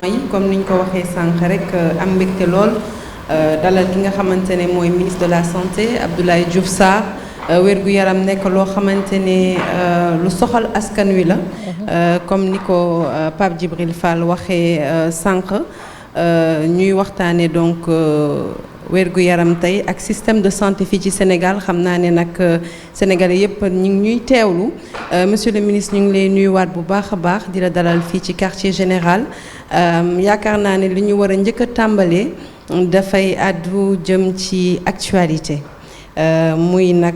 yi comme niñ ko waxee sànq rek am mbégte lool dalal ki nga xamante ne mooy ministre de la santé Abdoulaye Diouf Sarr wér-gu-yaram nekk loo xamante ne lu soxal askan wi la comme ni ko Pape Djibril Fall waxee sànq ñuy waxtaane donc wér-gu-yaram tey ak système de santé fii ci Sénégal xam naa ne nag sénégalais yëpp ñu ngi ñuy teewlu monsieur le ministre ñu ngi lay nuyuwaat bu baax a baax di la dalal fii ci quartier général yaakaar naa ne li ñu war a njëkk a tàmbalee dafay àddu jëm ci actualité muy nag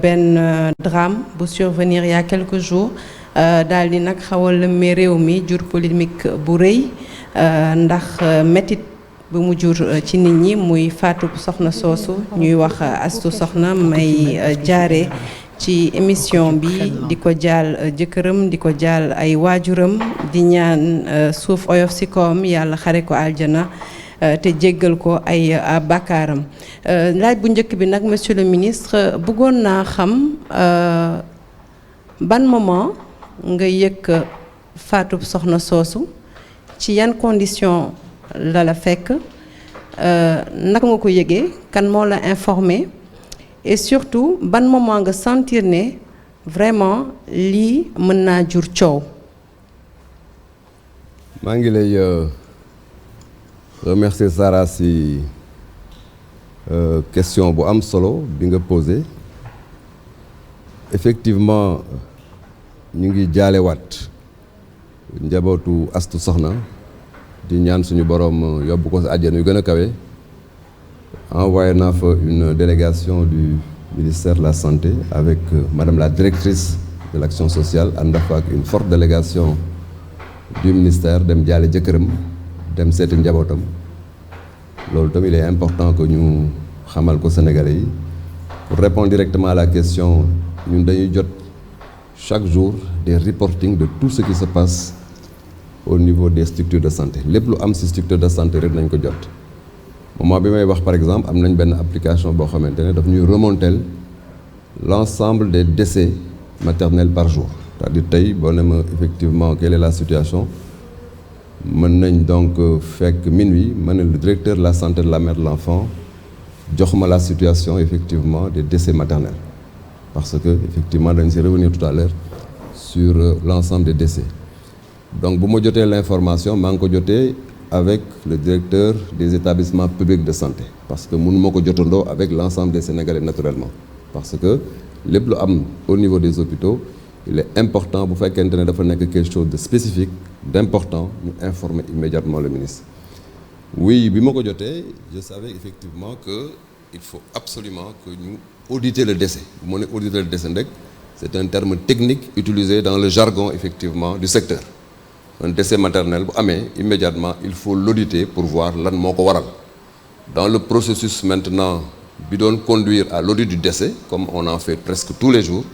benn drame bu survenir il y a quelques jours daal di nag xaw a lëmbee réew mi jur polémique bu rëy ndax métit bu mu jur ci nit ñi muy faatu soxna soosu ñuy wax Astu Soxna may jaare ci émission bi di ko jaal jëkkëram di ko jaal ay waajuram di ñaan suuf oyof si kawam yàlla xare ko aljana te jéggal ko ay bàkkaaram laaj bu njëkk bi nag monsieur le ministre bëggoon naa xam ban moment nga yëg faatu soxna soosu ci yan condition la fekk naka nga ko yëgee kan moo la informé et surtout ban moment nga sentir ne vraiment lii mën naa jur coow. maa ngi lay remercier Sarah si question bu am solo bi nga posé effectivement ñu ngi jaalewaat njabootu Astu Soxna di ñaan suñu borom yóbbu ko sa àjjana yu gën a kawe envoyé naa fa une délégation du ministère de la santé avec madame la directrice de l'action sociale ànd fa ak une forte délégation du ministère dem jaale jëkkëram dem seeti njabootam loolu tamit il est important que ñu xamal ko Sénégalais yi pour répondre directement à la question ñun dañuy jot chaque jour des reportings de tout ce qui se passe au niveau des structures de santé lépp lu am ci structure de santé rek nañ ko jot moment bi may wax par exemple am nañ benn application boo xamante ne daf ñuy remonter l'ensemble des décès maternels par jour c'est-à-dire tey boo ne ma effectivement quelle est la situation mën nañ donc fekk minuit ma ne le directeur de la santé de la mère de l'enfant jox ma la situation effectivement des décès maternels parce que effectivement dañ si revenir tout à l'heure sur l'ensemble des décès donc bu ma jotee l'information maa ngi ko jotee avec le directeur des établissements publics de santé parce que mënu ma ko jotandoo avec l'ensemble des Sénégalais naturellement parce que lépp lu am au niveau des hôpitaux il est important bu fekkente ne dafa nekk quelque chose de spécifique d'important ñu informer immédiatement le ministre oui bi ma ko jotee je savais effectivement que il faut absolument que ñu auditer le décès bu ma ne auditer le décès rek c'est un terme technique utilisé dans le jargon effectivement du secteur un décès maternel bu amee immédiatement il faut l'auditer pour voir lan moo ko waral dans le processus maintenant bi doon conduire à l'audit du décès comme on en fait presque tous les jours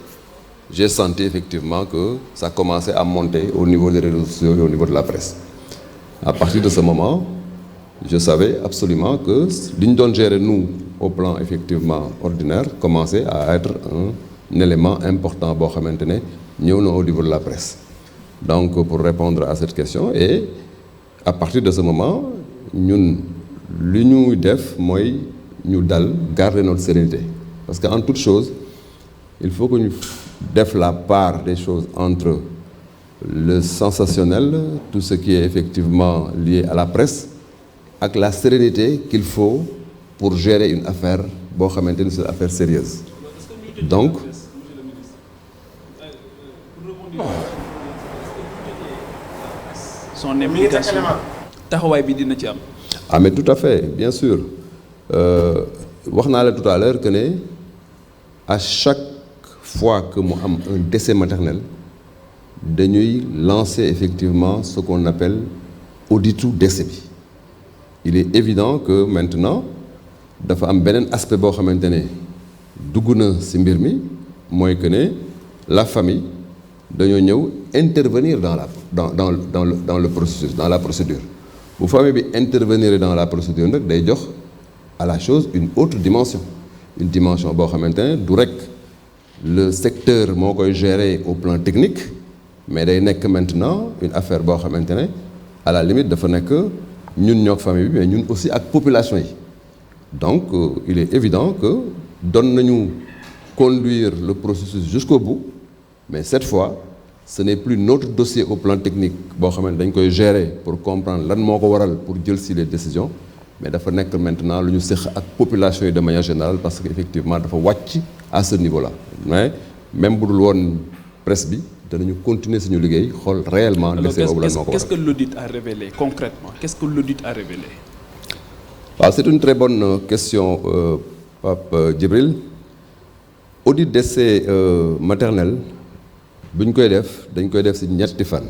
j'ai senti effectivement que ça commençait à monter au niveau des réseaux sociaux et au niveau de la presse à partir de ce moment je savais absolument que li ñu doon gérer nous au plan effectivement ordinaire commençait à être un élément important boo xamante ne ñëw na au niveau de la presse donc pour répondre à cette question et à partir de ce moment ñun li ñuy def mooy ñu dal garder notre sérénité parce que en toute chose il faut que ñu def la part des choses entre le sensationnel tout ce qui est effectivement lié à la presse ak la sérénité qu'il faut pour gérer une affaire boo xamante ni c'est une affaire sérieuse donc son implication taxawaay bi dina ci am. ah mais tout à fait bien sûr wax naa la tout à l'heure que ne à chaque fois que mu am un décès maternel dañuy lancer effectivement ce qu'on appelle auditu décès bi il est évident que maintenant dafa am beneen aspect boo xamante ne dugg na ci mbir mi mooy que ne la famille dañoo ñëw intervenir dans le processus dans la procédure bu famille bi intervenir dans la procédure nag day jox à la chose une autre dimension une dimension boo xamante ne du rek le secteur moo koy gérer au plan technique mais day nekk maintenant une affaire boo xamante ne à la limite dafa nekk ñun ñoo famille bi mais ñun aussi ak population yi donc il est évident que doon nañu conduire le processus jusqu'au bout mais cette fois ce n'est plus notre dossier au plan technique boo xam ne dañ koy gérer pour comprendre lan moo ko waral pour jël si les décisions mais dafa nekk maintenant lu ñu séq ak population yi de manière générale parce que effectivement dafa wàcc à ce niveau-là mais même bu dul woon presse bi danañu continuer suñu liggéey xool réellement dossier boobu lan moo ko waral. Qu'est-ce que l'audit a révélé concrètement? Qu'est-ce que l'audit a révélé? waaw c'est une très bonne question Pape Djibril. Audit d'essai maternel bu ñu koy def dañ koy def ci ñetti fan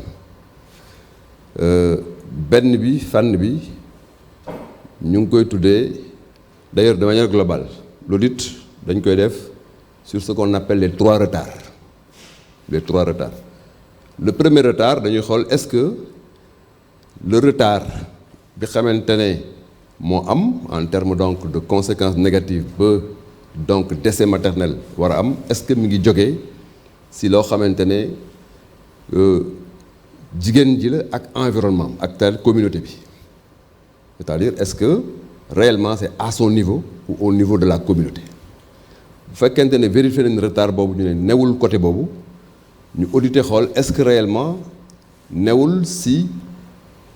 benn bi fànn bi ñu ngi koy tuddee d'ailleurs de manière globale l'audit dañ koy def sur ce qu'on appelle les trois retards. Le premier retard dañuy xool est-ce que le retard bi xamante ne moo am en termes donc de conséquences négatives ba donc décès maternel war a am est-ce que mi ngi jógee si loo xamante ne jigéen ji la ak environnement ak telle communauté bi c'est-à-dire est-ce que réellement c'est à son niveau ou au niveau de la communauté bu fekkente ne vérifier nañ retard boobu ñu ne newul côté boobu ñu auditer xool est-ce que réellement newul si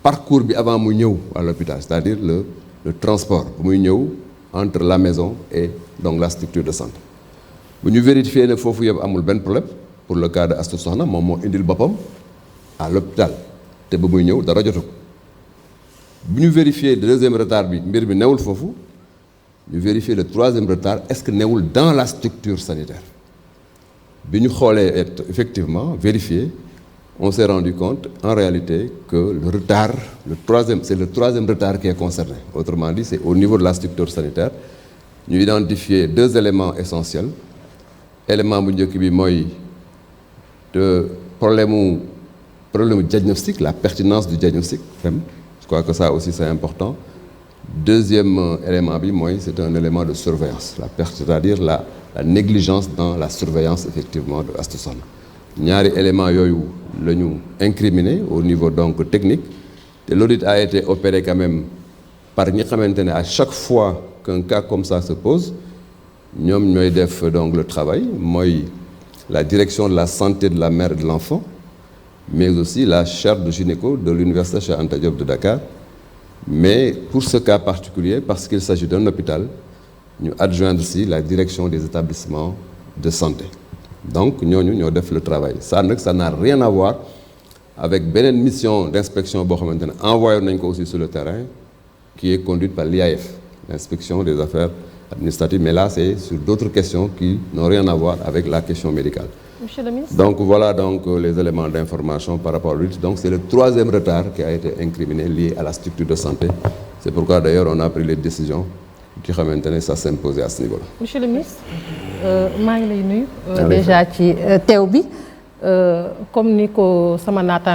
parcours bi avant muy ñëw à l'hôpital c'est-à-dire le transport bu muy ñëw entre la maison et donc la structure de santé bu ñu vérifier ne foofu yëpp amul benn problème pour le cas de Astou Sokhna moom moo indil boppam à l'hôpital te ba muy ñëw dara jotu ko bu ñu vérifier deuxième retard bi mbir bi newul foofu ñu vérifier le troisième retard est-ce que newul dans la structure sanitaire bi ñu xoolee effectivement vérifier on s'est rendu compte en réalité que le retard c'est le troisième retard qui est concerné autrement dit c'est au niveau de la structure sanitaire ñu identifier deux éléments essentiels élément bu njëkk bi mooy de problème diagnostic la pertinence du diagnostic même je crois que ça aussi c'est important deuxième élément bi mooy c'est un élément de surveillance c'est-à-dire la négligence dans la surveillance effectivement de Astou Sokhna ñaari éléments yooyu la ñu incriminé au niveau donc technique te l'audit a été opéré quand même par ñi xamante ne à chaque fois qu'un cas comme ça se pose ñoom ñooy def donc le travail mooy la direction de la santé de la mère et de l'enfant mais aussi la chaire de gynéco de l'université Cheikh Anta Diop de Dakar mais pour ce cas particulier parce qu'il s'agit d'un hôpital ñu adjoindre si la direction des établissements de santé donc ñooñu ñoo def le travail ça nag ça n'a rien à voir avec beneen mission d'inspection boo xamante ne envoyé nañ ko aussi sur le terrain qui est conduite par l'IAF l'inspection des affaires administratives mais là c'est sur d'autres questions qui n'ont rien à voir avec la question médicale. Monsieur le ministre. Donc voilà donc les éléments d'information par rapport à l'audit. Donc c'est le troisième retard qui a été incriminé lié à la structure de santé. C'est pourquoi d'ailleurs on a pris les décisions qui xamante ne ça s'imposait à ce niveau-là. Monsieur le ministre maa ngi lay nuyu. déjà ci teew bi comme ni ko sama naata